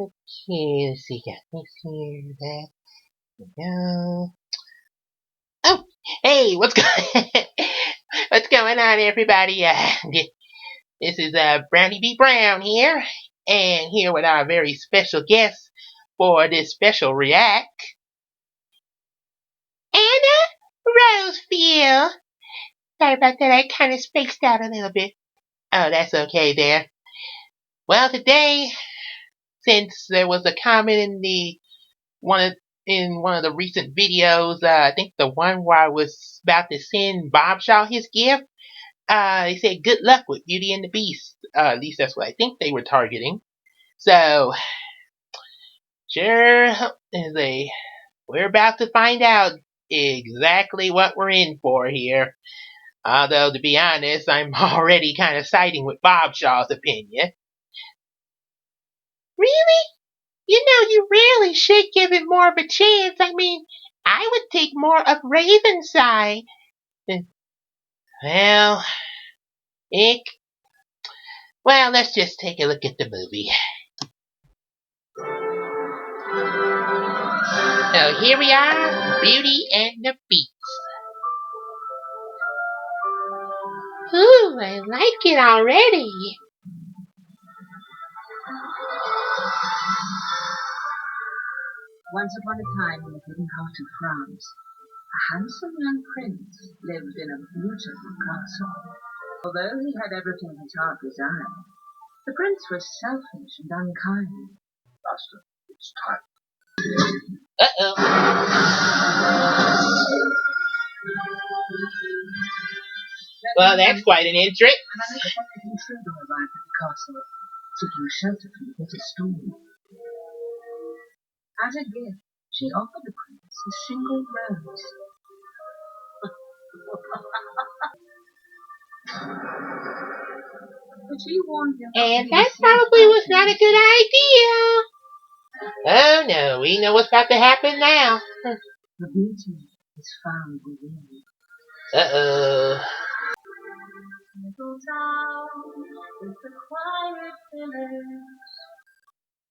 Okay, let's see, got this here, that, no. Oh, hey, what's what's going on, everybody? This is Brownie B. Brown here, and here with our very special guest for this special react, Anna Rosefield. Sorry about that, I kind of spaced out a little bit. Oh, that's okay there. Well, today, since there was a comment in one of the recent videos, I think the one where I was about to send Bob Shaw his gift, they said good luck with Beauty and the Beast. At least that's what I think they were targeting. So, sure, we're about to find out exactly what we're in for here. Although, to be honest, I'm already kind of siding with Bob Shaw's opinion. Really? You know, you really should give it more of a chance. I mean, I would take more of Raven's side. Well, let's just take a look at the movie. So here we are, Beauty and the Beast. Ooh, I like it already. Once upon a time in the hidden heart of France, a handsome young prince lived in a beautiful castle. Although he had everything his heart desired, the prince was selfish and unkind. Master, it's time. Uh-oh. Well, that's quite an entrance. An unexpected intruder arrived at the castle, seeking shelter from the bitter storm. As a gift, she offered the prince a single rose. But she warned him. And that probably was not a good idea. Oh no, we know what's about to happen now. The beauty is found within. Uh-oh. Little town with the quiet village,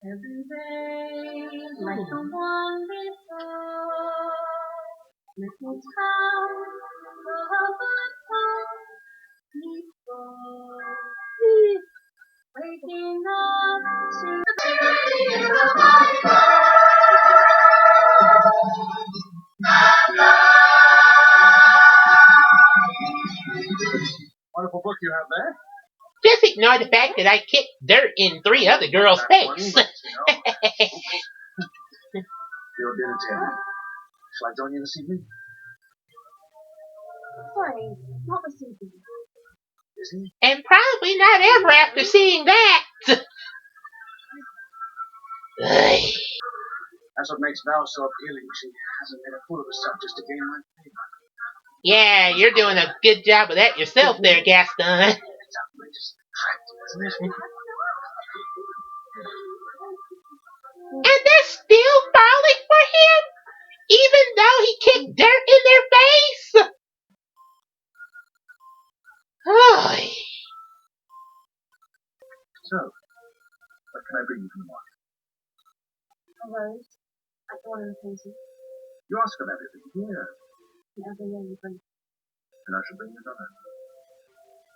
every day like the one before. Little town of people, waking up to Wonderful book you have there. Just ignore the fact that I kicked dirt in 3 other girls' face. Your dinner, Tim. Shall I join you this evening? Sorry, not this evening. Is he? And probably not ever after seeing that. That's what makes Val so appealing. She hasn't made a fool of herself just to gain my favor. Yeah, you're doing a good job of that yourself there, Gaston. It's outrageous. Isn't it? And they're still falling for him, even though he kicked dirt in their face. Oh. So, what can I bring you from the market? A rose, like the one in the painting. You ask of everything here, And every year you bring. and I shall bring you another.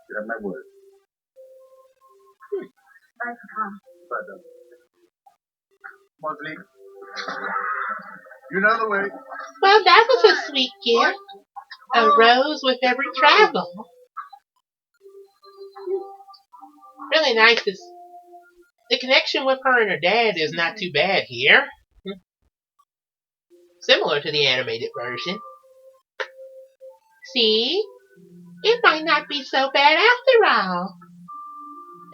You have my word. Very calm. But, Mosley, you know the way. Well, that was a sweet gift. A rose with every travel. Really nice. The connection with her and her dad is not too bad here. Similar to the animated version. See? It might not be so bad after all.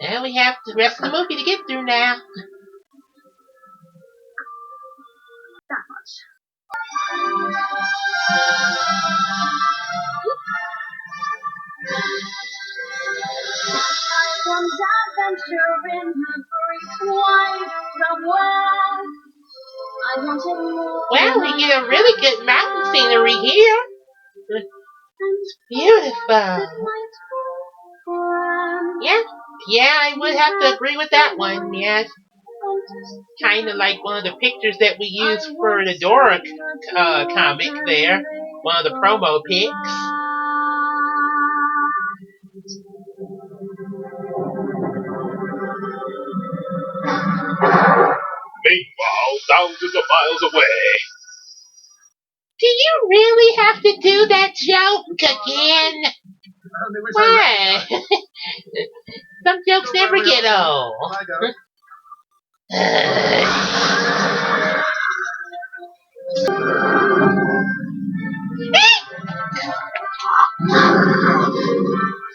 Now we have the rest of the movie to get through now. That much. Once adventure in the great wide somewhere. I wanted more. Well, we get a really good mountain scenery here. It's beautiful. Yeah, I would have to agree with that one, yes. Kind of like one of the pictures that we used for the Dora comic there. One of the promo pics. Meanwhile, thousands of miles away. Do you really have to do that joke again? Why? Some jokes never get old.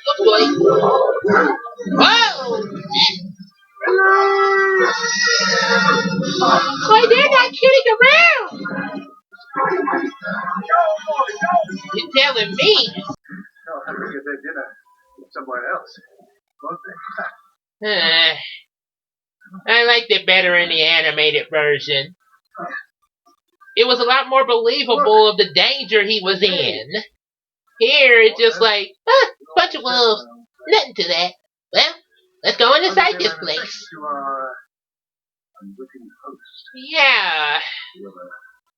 Oh boy. Whoa! Boy, they're not kidding around. You're telling me. They'll have to get their dinner somewhere else, won't they? I liked it better in the animated version. It was a lot more believable of the danger he was in. Here, it's just like, bunch of wolves. Nothing to that. Well, let's go inside this place. To our unwitting host, Yeah. whoever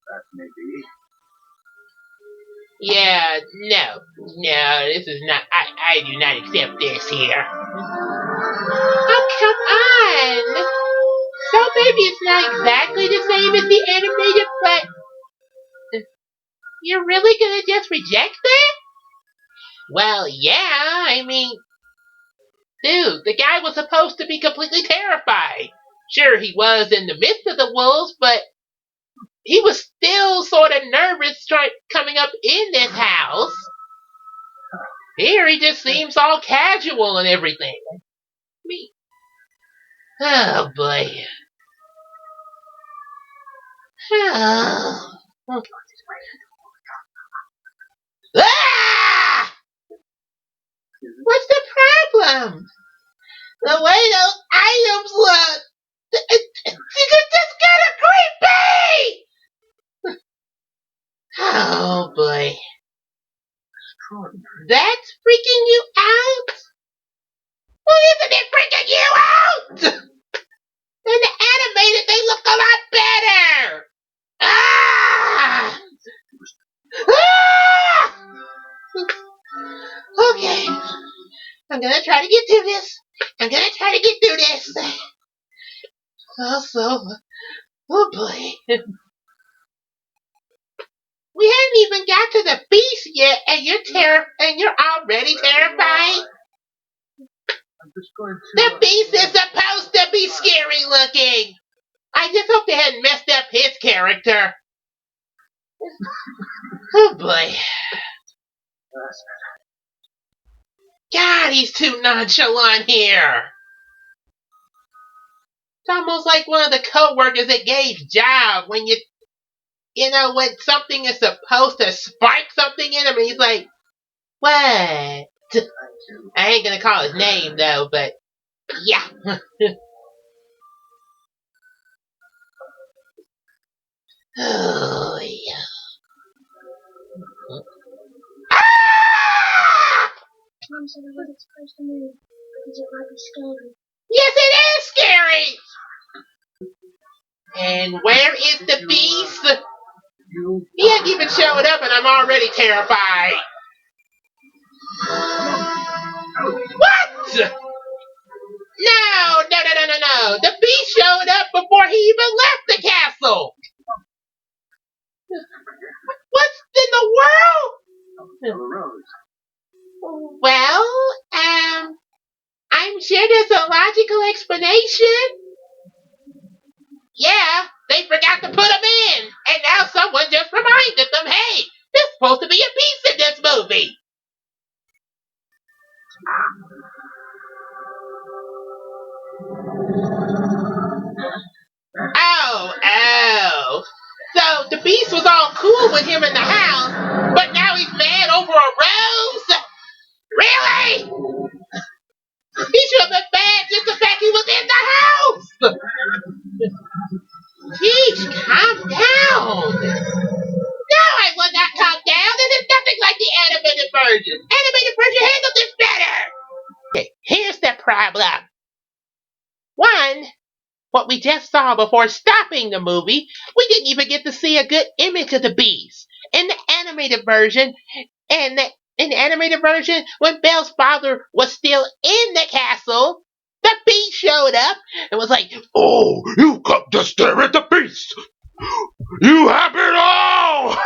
that may be. Yeah, no, this is not, I do not accept this here. Oh, come on! So maybe it's not exactly the same as the animated, but you're really gonna just reject that? Well, yeah, I mean, dude, the guy was supposed to be completely terrified. Sure, he was in the midst of the wolves, but he was still sort of nervous coming up in this house. Here he just seems all casual and everything. Me. Oh boy. Oh. Ah! What's the problem? The way those items look. This kinda creepy! Oh boy. That's freaking you out? Well, isn't it freaking you out? In the animated, they look a lot better. Ah! Ah! Okay. I'm gonna try to get through this. Oh boy. We haven't even got to the beast yet, and you're already terrified. I'm just going to. The beast is supposed to be scary looking. I just hope they hadn't messed up his character. Oh boy. God, he's too nonchalant here. It's almost like one of the co-workers that gave job when when something is supposed to spark something in him, and he's like, what? I ain't gonna call his name though, but yeah. Oh yeah. Ah! Mom said I wasn't supposed to move because it might be scary. Yes, it is scary. And where is the beast? He hasn't even showed up, and I'm already terrified. What? No. The beast showed up before he even left the castle. What's in the world? Well, I'm sure there's a logical explanation. Yeah, they forgot to put them in, and now someone just reminded them, hey, there's supposed to be a beast in this movie. Oh. So the beast was all cool with him in the house, but now he's mad over a rose? Really? He should have been mad just the fact he was in the house. Jeez, calm down. No, I will not calm down. This is nothing like the animated version. Animated version handled this better. Okay, here's the problem. One, what we just saw before stopping the movie, we didn't even get to see a good image of the beast. In the animated version, when Belle's father was still in the castle, the beast showed up and was like, Oh, you come to stare at the beast! You have it all!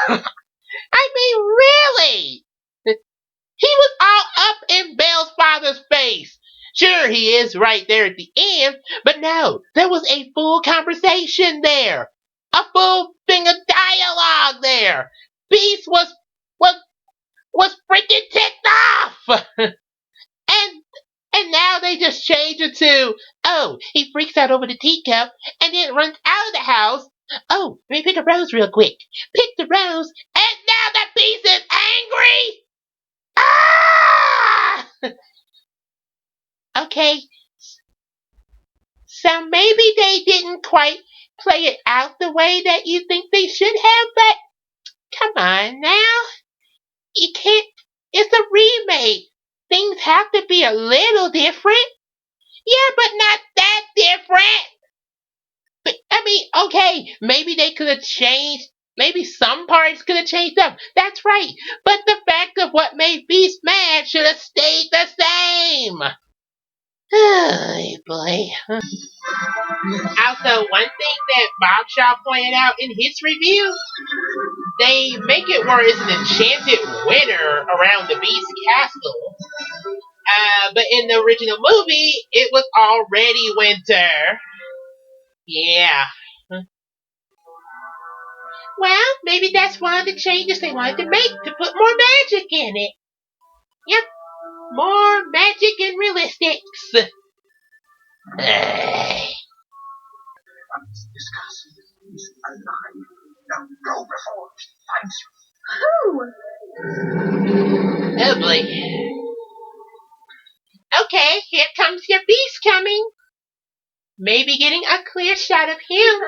I mean, really? He was all up in Belle's father's face. Sure, he is right there at the end, but no, there was a full conversation there. A full thing of dialogue there. Beast was freaking ticked off. And now they just change it to, oh, he freaks out over the teacup and then runs out of the house. Oh, let me pick a rose real quick. Pick the rose, and now the beast is angry. Ah! Okay, so maybe they didn't quite play it out the way that you think they should have, but come on now. You can't, it's a remake. Things have to be a little different. Yeah, but not that different. But, I mean, okay, maybe they could have changed, maybe some parts could have changed up. That's right. But the fact of what made Beast mad should have stayed the same. Oh, boy. Also, one thing that Bob Shaw pointed out in his review, they make it where it's an enchanted winter around the Beast Castle. But in the original movie, it was already winter. Yeah. Well, maybe that's one of the changes they wanted to make to put more magic in it. Yep. More magic and realistics. This castle is alive. Now go before it finds you. Who? Oh boy. Okay, here comes your beast coming. Maybe getting a clear shot of him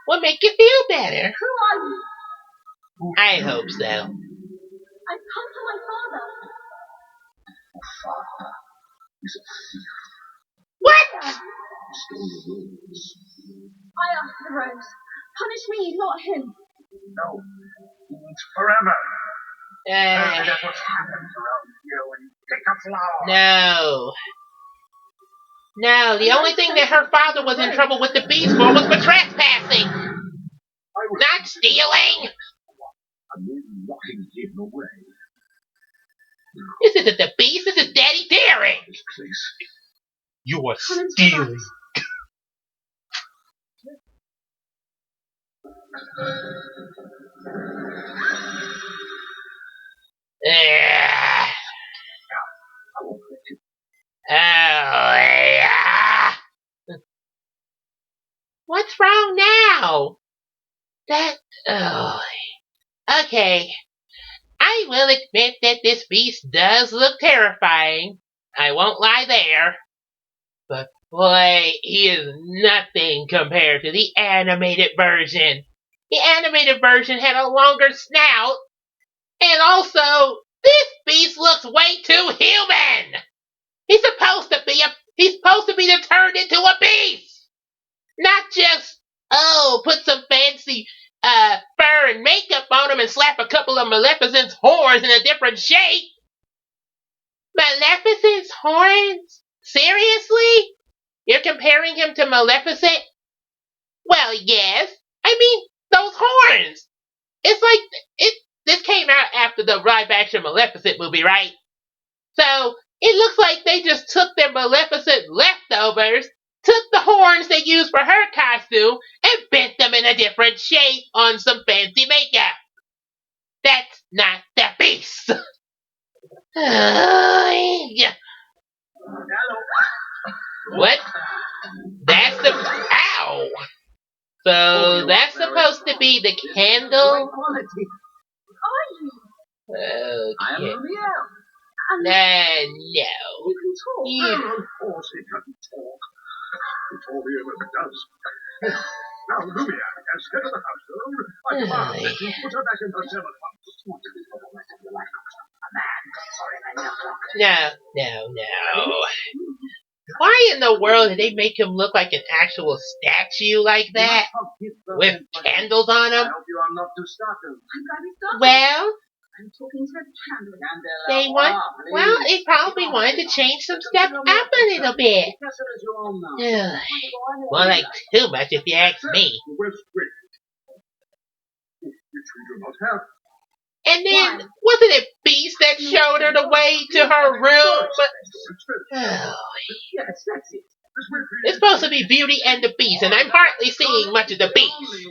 will make you feel better. Who are you? I hope so. I've come to my father. Your father is a thief. What? He stole the rose. I asked for the rose. Punish me, not him. No, he needs forever. That's what's happened around here when you pick a flower. No. No, the only thing that her father was in trouble with the beast for was for trespassing. Not stealing. I'm locking him away. This isn't the beast, this is Daddy Derek. This place. You are stealing. Yeah. I won't let you. Oh, yeah. What's wrong now? Okay. I will admit that this beast does look terrifying. I won't lie there. But boy, he is nothing compared to the animated version. The animated version had a longer snout, and also, this beast looks way too human! He's supposed to be turned into a beast! Not just, put some fancy fur and makeup on him and slap a couple of Maleficent's horns in a different shape. Maleficent's horns? Seriously? You're comparing him to Maleficent? Well, yes. I mean, those horns. It's like, this came out after the live-action Maleficent movie, right? So, it looks like they just took their Maleficent leftovers, took the horns they used for her costume, and bent them in a different shape on some fancy makeup. That's not the beast. Yeah. What? That's the... Ow! So, that's supposed to be the candle? Are you? I am Okay. Lumiere. No. You can talk. Of course he can talk. He told me it does. Now, Lumiere, as head of the household, I demand that you put her back in her cell at once. Want to be for the rest of your life, a man, sorry, 9 o'clock. No. Why in in the world did they make him look like an actual statue like that? With candles on him? I hope you are not too startled. I'm glad we started. Well, I'm talking to a candle. they want, well, they probably wanted to change some stuff up a little bit. Ugh. More like too much if you ask me. Which we do not have. And then, wasn't it Beast that showed her the way to her room? Oh. Yes, that's it. It's supposed to be Beauty and the Beast, and I'm hardly seeing much of the Beast.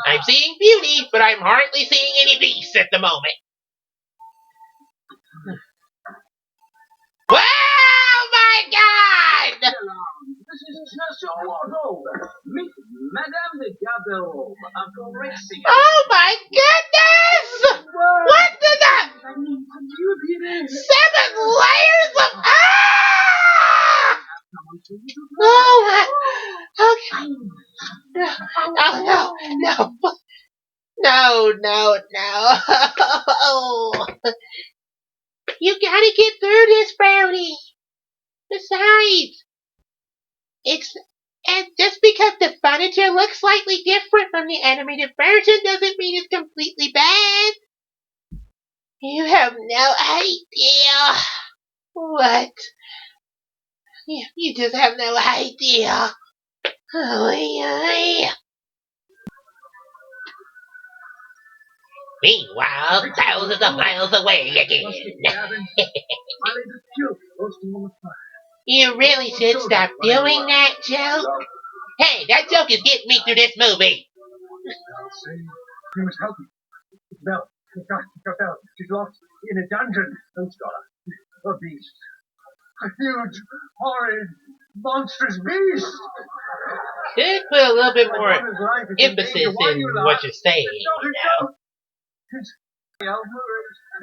I'm seeing Beauty, but I'm hardly seeing any Beast at the moment. Oh my God! This is Monsieur Wardrobe. Meet Madame de Garderobe, a Corexian. Oh my goodness! What did that? 7 layers of Oh my! Okay. No. You gotta get through this, Brownie. Besides, and just because the furniture looks slightly different from the animated version doesn't mean it's completely bad. You have no idea. What? You just have no idea. Meanwhile, thousands of miles away again. You really should stop doing that joke. Hey, that joke is getting me through this movie. We must help him. Belle. Belle. She's locked in a dungeon. Don't stop. A beast. A huge, horrid, monstrous beast. Could put a little bit more emphasis in what you're saying, you know.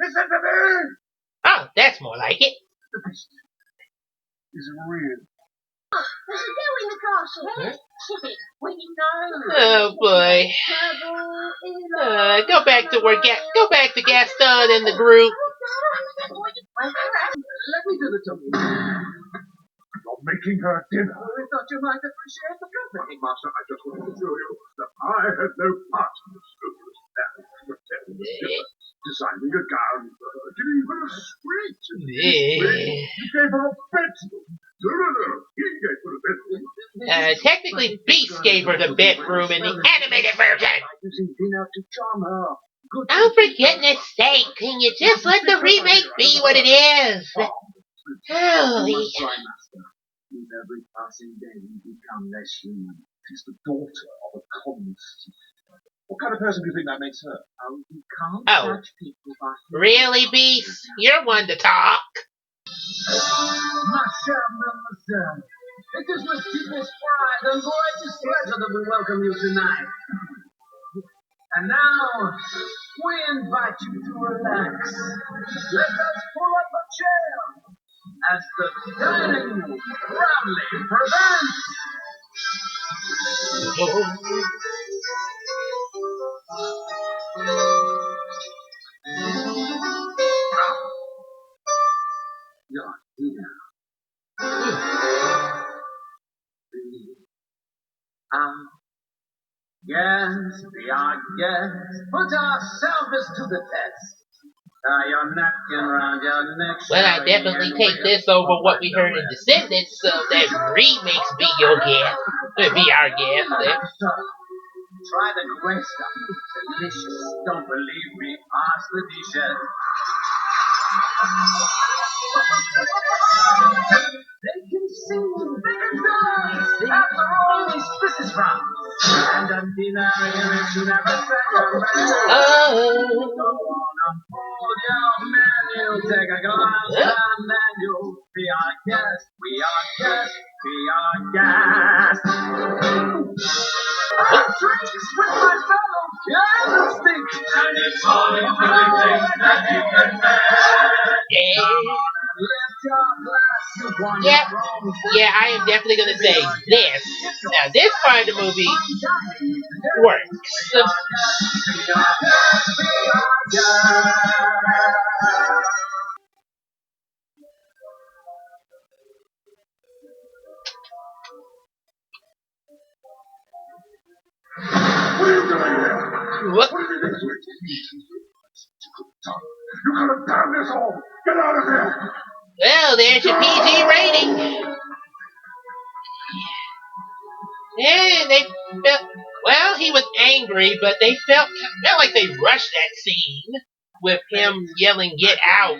Listen to me! Oh, that's more like it. The beast is real. There's a bill in the castle. Huh? We know. Oh boy. Go back to Gaston and the group. Let me do the talking. You're making her dinner. We thought you might appreciate the company. Master, I just wanted to show you that I had no part in the scrupulous plan of pretending designing a gown for her, giving her a suite. You gave her a bedroom. No. He gave her a bedroom. Technically, Beast gave her the bedroom in the animated version. Using dinner to charm her. Oh, for goodness sake, can you just let the remake be what it is? Holy. With every passing day, you become less human. She's the daughter of a common thief. What kind of person do you think that makes her? Oh, you can't judge people by... Really, Beast? You're one to talk. Ma chère mademoiselle, it is with deepest pride and greatest pleasure that we welcome you tonight. And now, we invite you to relax. Let us pull up a chair as the dining room proudly presents... Your dinner. We are guests. Put our service to the test. Tie your napkin around your neck. Well, I definitely take this over what we heard in Descendants, so that remakes be your guess. Be our guess. Try the great stuff. Delicious. Don't believe me. Ask the dishes. They can sing, they can dance. After all, this is France. And undeniably, you never second Go on, unfold your menu. Take a glass and then you'll be our guest. We are guests. We are guests. Drinks with my fellow candlestick. And it's all in everything that you can Yeah, I am definitely going to say this. Now, this part of the movie works. What are you doing here? What? What did you do? You could have done this all. Get out of here. Well, there's your PG rating. Yeah, they felt, well, he was angry, but they felt like they rushed that scene with him yelling, "Get out!"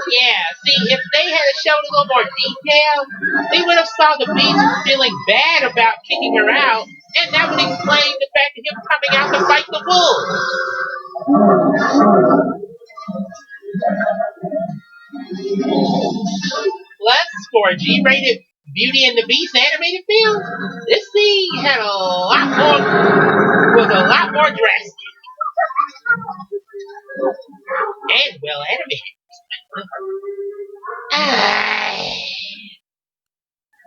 Yeah, see, if they had showed a little more detail, they would have saw the beast feeling bad about kicking her out, and that would explain the fact of him coming out to fight the wolves. Plus, for a G-rated Beauty and the Beast animated film, this scene had was a lot more drastic and well animated.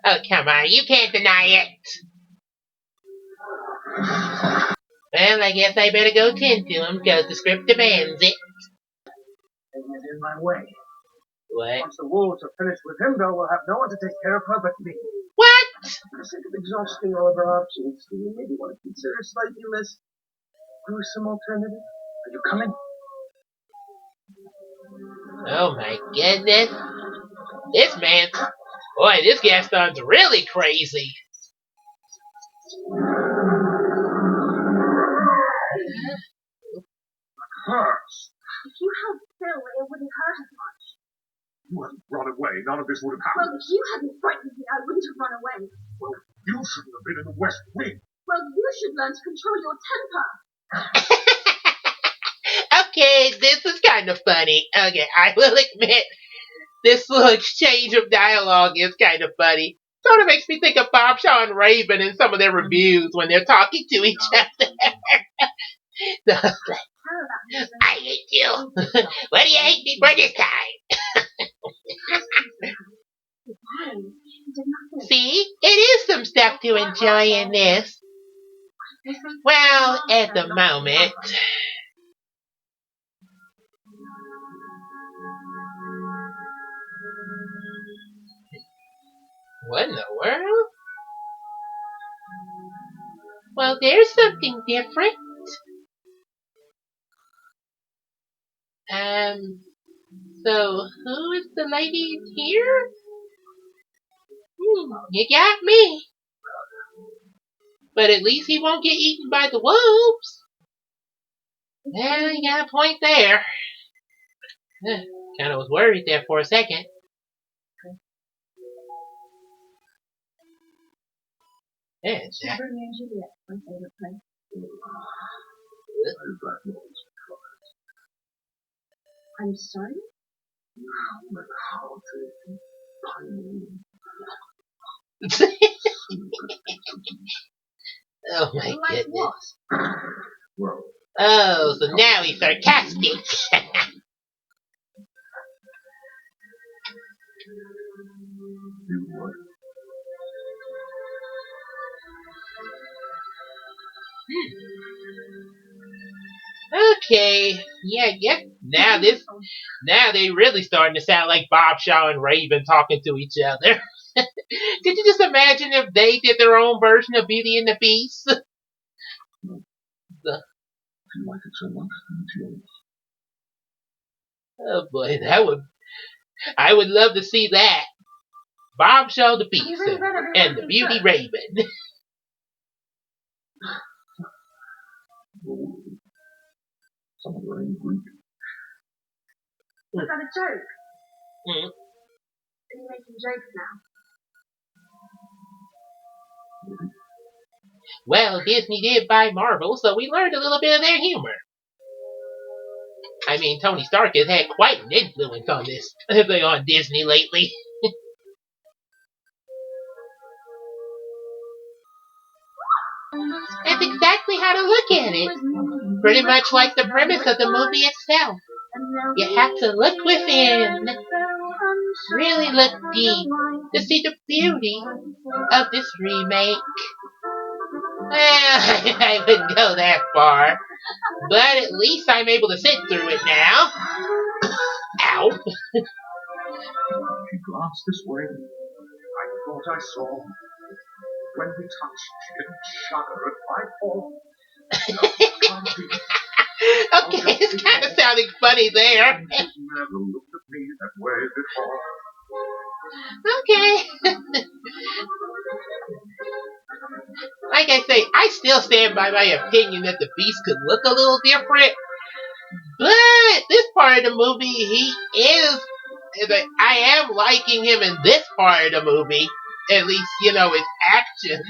Oh, come on, you can't deny it. Well, I guess I better go tend to him because the script demands it. And he's in my way. What? Once the wolves are finished with him, though, we'll have no one to take care of her but me. What? For the sake of exhausting all of our options, do you maybe want to consider a slightly less gruesome alternative? Are you coming? Oh my goodness. This man, boy, this Gaston's really crazy. Hurts. If you held still, it wouldn't hurt as much. You hadn't run away, none of this would have Well, happened. if you hadn't frightened me, I wouldn't have run away. Well, you shouldn't have been in the West Wing. Well, you should learn to control your temper. Okay, this is kind of funny. Okay, I will admit, this little exchange of dialogue is kind of funny. Sort of makes me think of Bob Shaw and Raven in some of their reviews when they're talking to each other. I hate you. What do you hate me for this time? See, it is some stuff to enjoy in this. Well, at the moment. What in the world? Well, there's something different. So who is the lady here? You got me. But at least he won't get eaten by the wolves. Well, you got a point there. Kind of was worried there for a second. Yeah, Romeo and Juliet, my favorite play. I'm sorry? Oh my Like goodness. Well, Oh, so now he's sarcastic. you what? Okay, yeah. Now they really starting to sound like Bob Shaw and Raven talking to each other. Could you just imagine if they did their own version of Beauty and the Beast? You like it so much, don't you? Oh boy, I would love to see that. Bob Shaw the Beast and the Beauty Raven. Some of your Greek. Is that a joke? Mm. Are you making jokes now? Well, Disney did buy Marvel, so we learned a little bit of their humor. I mean, Tony Stark has had quite an influence on this on Disney lately. That's exactly how to look at it. Pretty much like the premise of the movie itself. You have to look within, really look deep to see the beauty of this remake. I wouldn't go that far, but at least I'm able to sit through it now. Ow. She glanced this way. I thought I saw. When we touched, she didn't shudder at my fall. Okay, it's kind of sounding funny there. She's never looked at me that way before. Okay. Like I say, I still stand by my opinion that the Beast could look a little different. But this part of the movie, he is. I am liking him in this part of the movie. At least, you know, his action.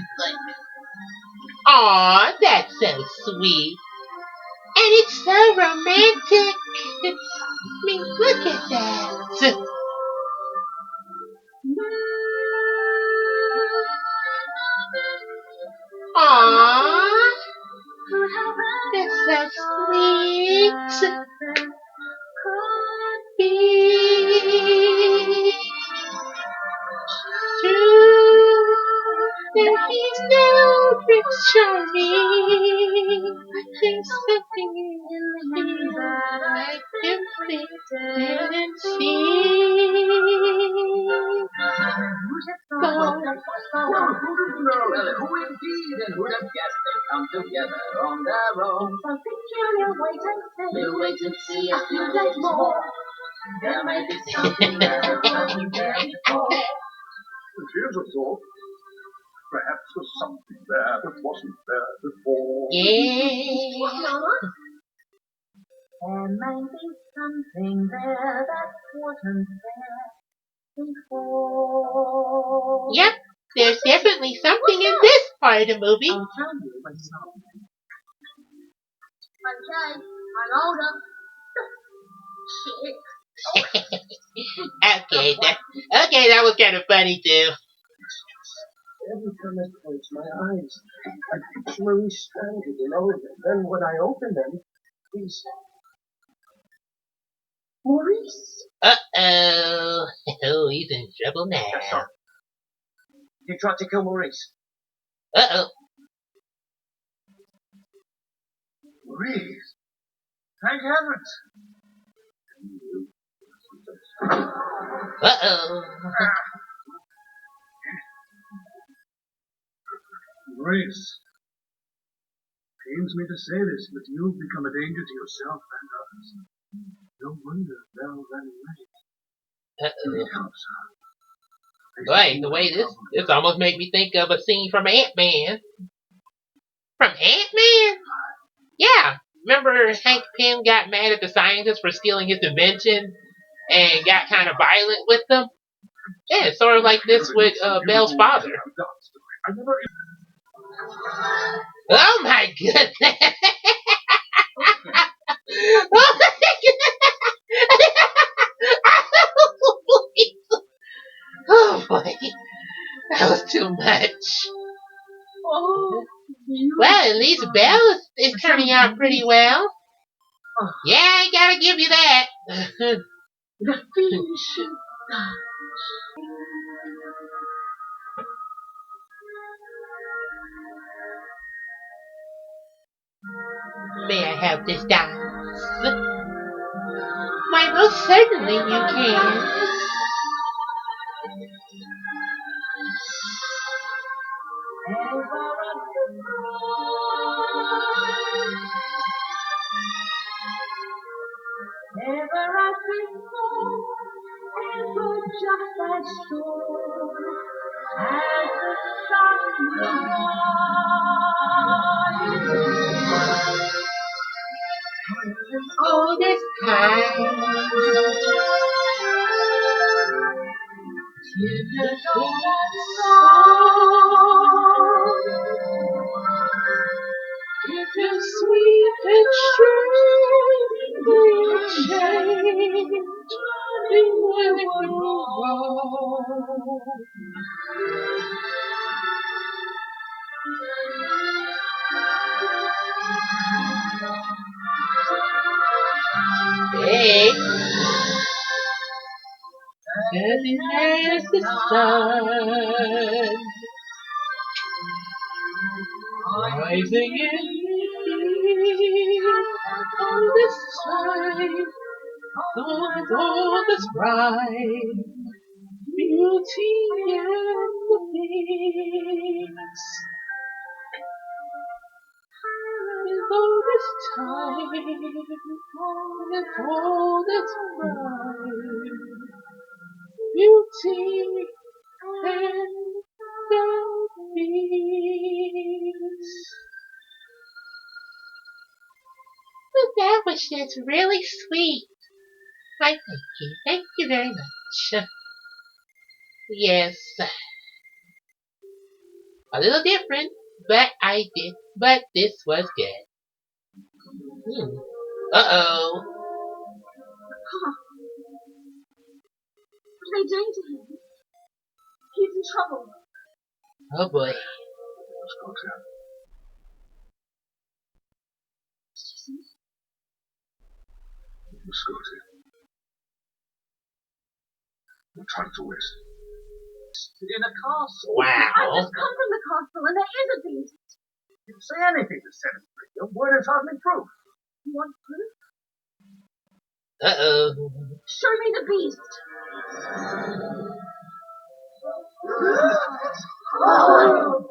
Aw, that's so sweet. And it's so romantic. I mean, look at that. Aww. That's so sweet. Could be true that he's no Prince Charming. There's something in the that I simply didn't see. Well, who didn't know? Well, who indeed, and who'd have guessed they'd come together on their own? So peculiar, wait and see. We'll wait and see a few days more. There may be something there that wasn't there before. Here's a thought. Perhaps there's something there that wasn't there before. Yeah. There may be something there that wasn't there before. Yep, there's definitely something in this part of the movie. I'll tell you when it's on. Okay, I'm older. Shit. Okay, that was kind of funny too. Every time I close my eyes, I picture Maurice stranded alone, and then when I open them, he's Maurice. Uh-oh. Oh, he's in trouble now. You tried to kill Maurice. Uh-oh. Maurice? Thank heavens. Uh-oh. Maurice, pains me to say this, but you've become a danger to yourself and others. No wonder Belle ran away. Uh-oh. It helps her. Boy, the way this almost made me think of a scene from Ant-Man. From Ant-Man? Yeah. Remember Hank Pym got mad at the scientists for stealing his invention and got kind of violent with them? Yeah, it's sort of like this with Belle's father. Oh my goodness! Oh my goodness! Oh boy, that was too much. Oh, Well, at least Belle is turning out pretty well. Yeah, I gotta give you that. the fish. May I have this dance? Why, most certainly you can. Ever as before, ever just as sure as the sun will rise. All this time. Tears on song. It is sweet and strange, change, when you're wrong. Hey, cause there's the sun. Rising in all this time, all this bright beauty and the things. All this time, all this bright beauty and the things. That was just really sweet. I thank you. Thank you very much. Yes, a little different, but But this was good. Uh-oh. What are they doing to him? He's in trouble. Oh boy. Scotty. What time to waste? In a castle. Wow. I just come from the castle and there is a beast. You didn't say anything to set it free. Your word is hardly proof. You want proof? Uh-oh. Show me the beast. Ow!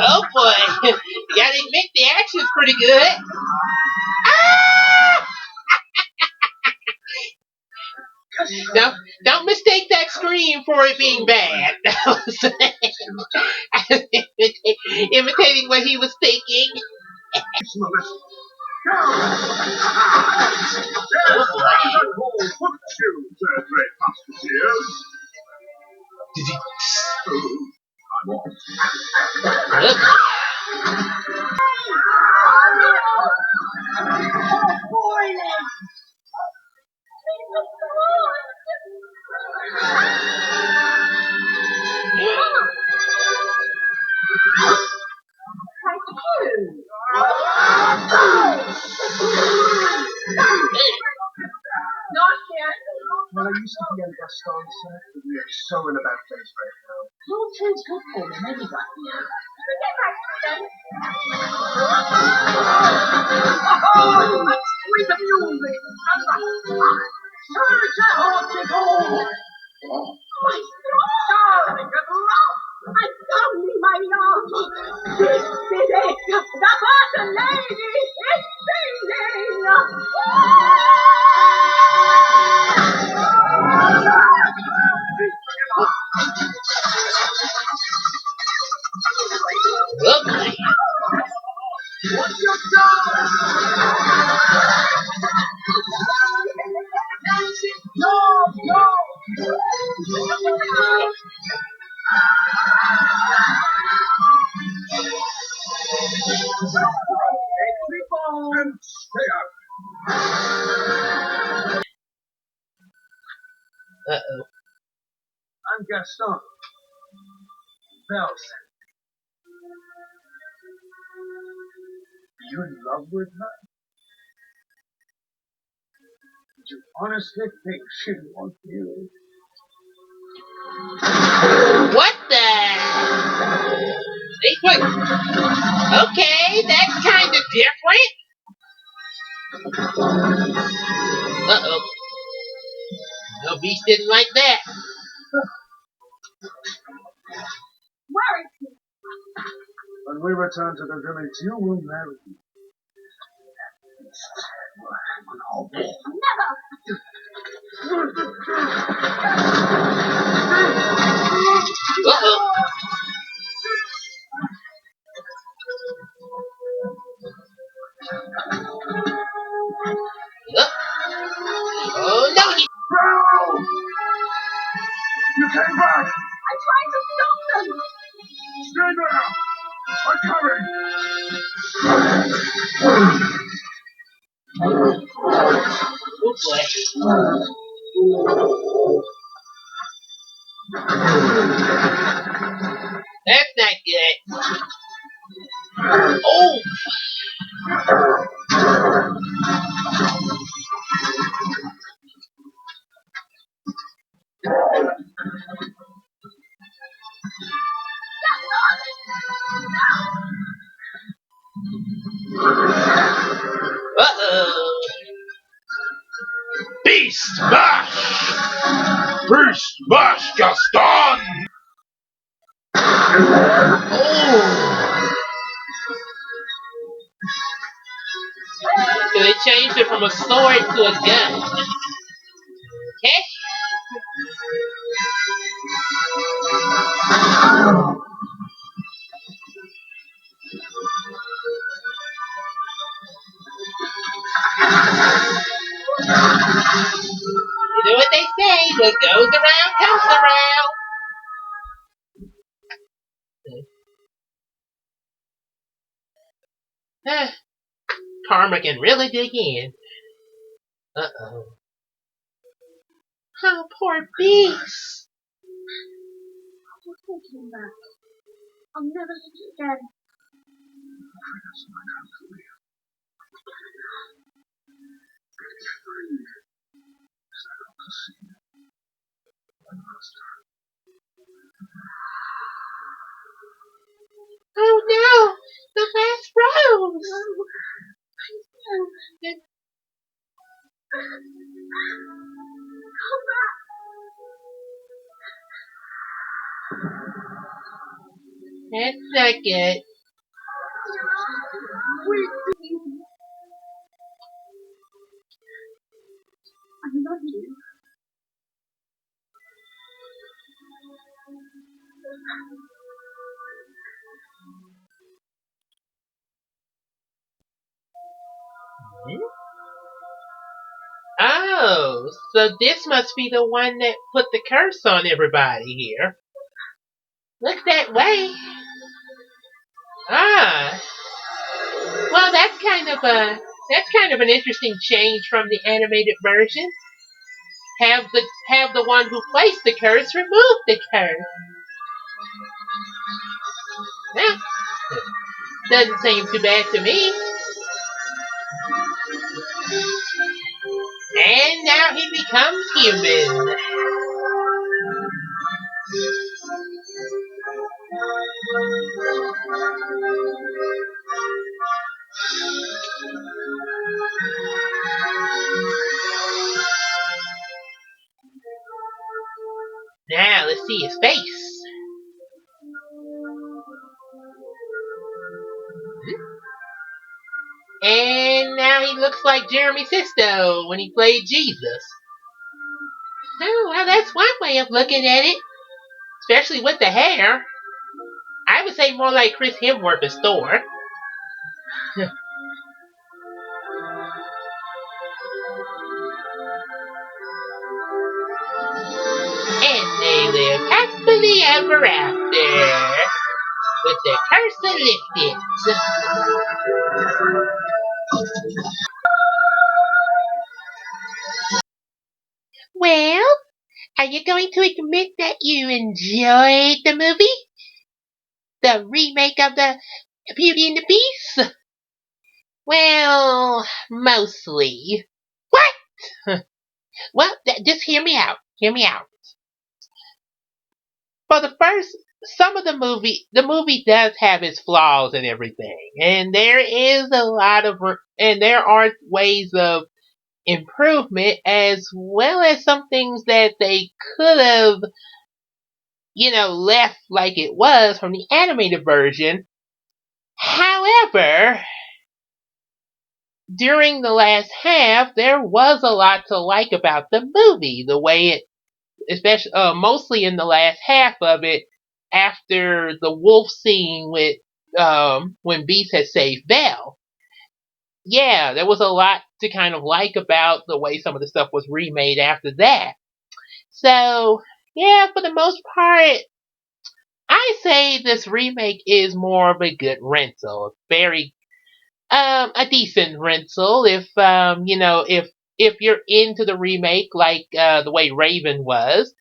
Oh boy. You gotta admit the action's pretty good. Ah! Don't mistake that scream for it being bad. Imitating what he was thinking. Did he? Well, I used to be in Gaston, sir, but we are so in about face right now. Your turn's good for me, maybe that. Sweet music! Search a hospital! My straw! Darling, at last! I found me my love! This is it! The Barton lady is singing! Okay. What's your job? No! And stay out. Uh-oh. I'm Gaston. Belle sent me. Are you in love with her? Did you honestly think she'd want you? What the? Wait. Okay, that's kind of different. Uh-oh. No, Beast didn't like that. Where is he? When we return to the village, you will marry me. Never! Uh-oh. Oh, no, he... Brown! You came back! I tried to stop them! Stay there! I'm coming! Oh, boy. That's not good. Oh! Uh-oh! Beast Bash! Beast Bash Gaston! Oh! So they changed it from a sword to a gun. Okay? You know what they say, what goes around comes around. Karma can really dig in. Uh-oh. Oh, poor Beast. I'll take him back. I'll never let you again. Oh no! The last rose! No. Please no. Come back. That's not good. Please. I love you. Oh, so this must be the one that put the curse on everybody here. Look that way. Ah. Well, that's kind of an interesting change from the animated version. Have the one who placed the curse remove the curse. Well, doesn't seem too bad to me. And now he becomes human. Now let's see his face. And now he looks like Jeremy Sisto when he played Jesus. Oh, well, that's one way of looking at it. Especially with the hair. I would say more like Chris Hemsworth as Thor. And they live happily ever after. With the curse lifted. Well, are you going to admit that you enjoyed the movie? The remake of the Beauty and the Beast? Well, mostly. What? Well, just hear me out. Hear me out. For the first, some of the movie does have its flaws and everything, and there is a lot of, and there are ways of improvement as well as some things that they could have, left like it was from the animated version. However, during the last half, there was a lot to like about the movie, the way it, especially mostly in the last half of it, after the wolf scene with when Beast had saved Belle. Yeah, there was a lot to kind of like about the way some of the stuff was remade after that. So, yeah, for the most part, I say this remake is more of a good rental. Very, a decent rental if you're into the remake like the way Raven was.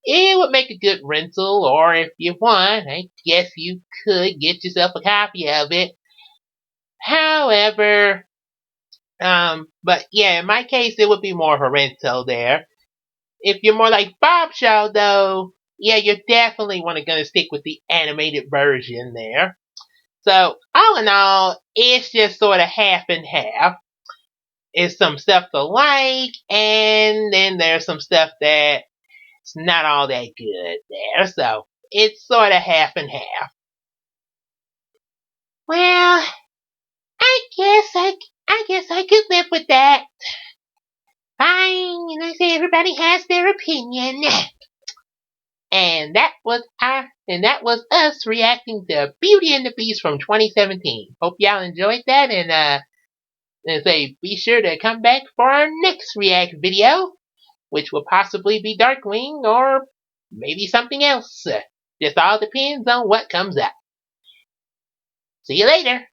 It would make a good rental, or if you want, I guess you could get yourself a copy of it However, but yeah, in my case, it would be more Horrento there. If you're more like Bob Shaw, though, yeah, you're definitely gonna stick with the animated version there. So, all in all, it's just sort of half and half. It's some stuff to like, and then there's some stuff that's not all that good there. So, it's sort of half and half. Well, I guess I could live with that. Fine, I say everybody has their opinion. And that was us reacting to Beauty and the Beast from 2017. Hope y'all enjoyed that, and say be sure to come back for our next react video, which will possibly be Darkwing or maybe something else. Just all depends on what comes up. See you later.